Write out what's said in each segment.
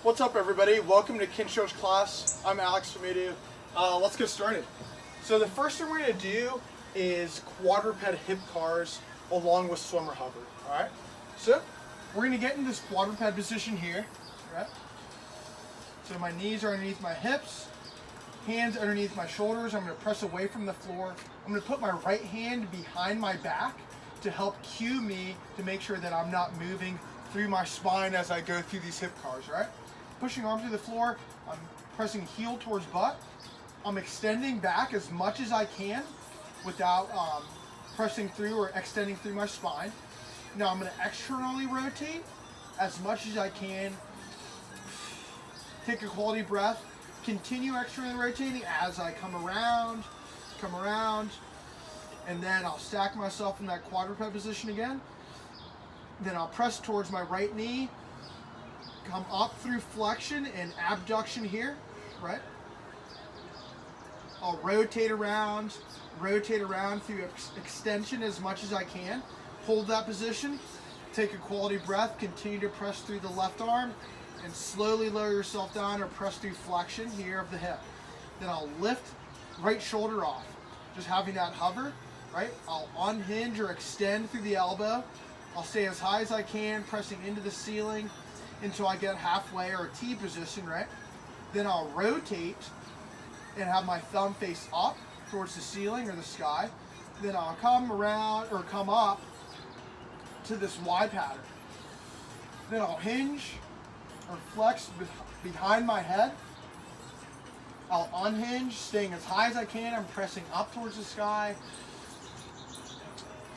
What's up, everybody? Welcome to Kinsho's class. I'm Alex Famidu. Let's get started. So the first thing we're going to do is quadruped hip cars along with swimmer hover. All right. So we're going to get in this quadruped position here. All right. So my knees are underneath my hips, hands underneath my shoulders. I'm going to press away from the floor. I'm going to put my right hand behind my back to help cue me to make sure that I'm not moving through my spine as I go through these hip cars. Right. Pushing arm through the floor, I'm pressing heel towards butt. I'm extending back as much as I can without pressing through or extending through my spine. Now I'm going to externally rotate as much as I can. Take a quality breath. Continue externally rotating as I come around, and then I'll stack myself in that quadruped position again. Then I'll press towards my right knee. Come up through flexion and abduction here, right? I'll rotate around through extension as much as I can. Hold that position, take a quality breath, continue to press through the left arm, and slowly lower yourself down or press through flexion here of the hip. Then I'll lift right shoulder off, just having that hover, right? I'll unhinge or extend through the elbow. I'll stay as high as I can, pressing into the ceiling, until I get halfway or a T position, right? Then I'll rotate and have my thumb face up towards the ceiling or the sky. Then I'll come around or come up to this Y pattern. Then I'll hinge or flex behind my head. I'll unhinge, staying as high as I can. I'm pressing up towards the sky.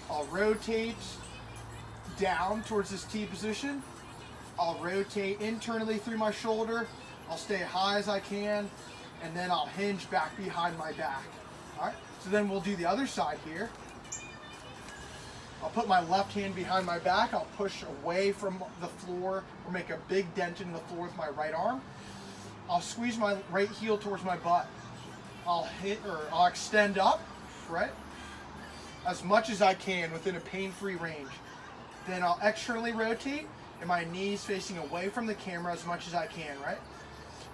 I'll rotate down towards this T position. I'll rotate internally through my shoulder. I'll stay high as I can, and then I'll hinge back behind my back. All right, so then we'll do the other side here. I'll put my left hand behind my back. I'll push away from the floor or make a big dent in the floor with my right arm. I'll squeeze my right heel towards my butt. I'll extend up, right, as much as I can within a pain-free range. Then I'll externally rotate, and my knees facing away from the camera as much as I can, right?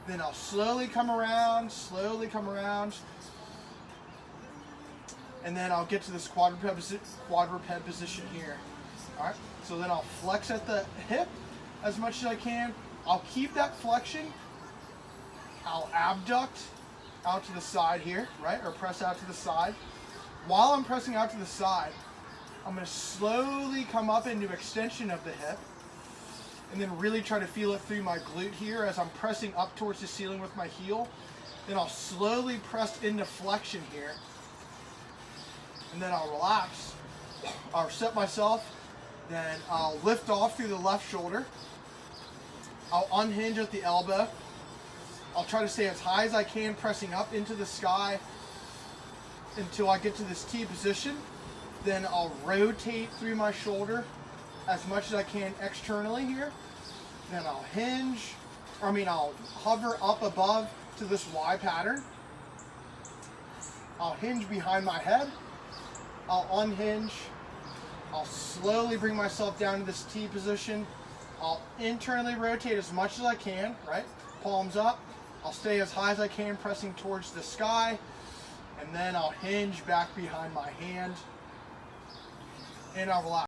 Then I'll slowly come around, and then I'll get to this quadruped position here. All right, so then I'll flex at the hip as much as I can. I'll keep that flexion. I'll abduct out to the side here, right? Or press out to the side. While I'm pressing out to the side, I'm going to slowly come up into extension of the hip, and then really try to feel it through my glute here as I'm pressing up towards the ceiling with my heel. Then I'll slowly press into flexion here, and then I'll relax. I'll set myself, then I'll lift off through the left shoulder. I'll unhinge at the elbow. I'll try to stay as high as I can, pressing up into the sky until I get to this T position. Then I'll rotate through my shoulder as much as I can externally here. Then I'll I'll hover up above to this Y pattern. I'll hinge behind my head. I'll unhinge. I'll slowly bring myself down to this T position. I'll internally rotate as much as I can, right? Palms up. I'll stay as high as I can, pressing towards the sky. And then I'll hinge back behind my hand. And I'll relax.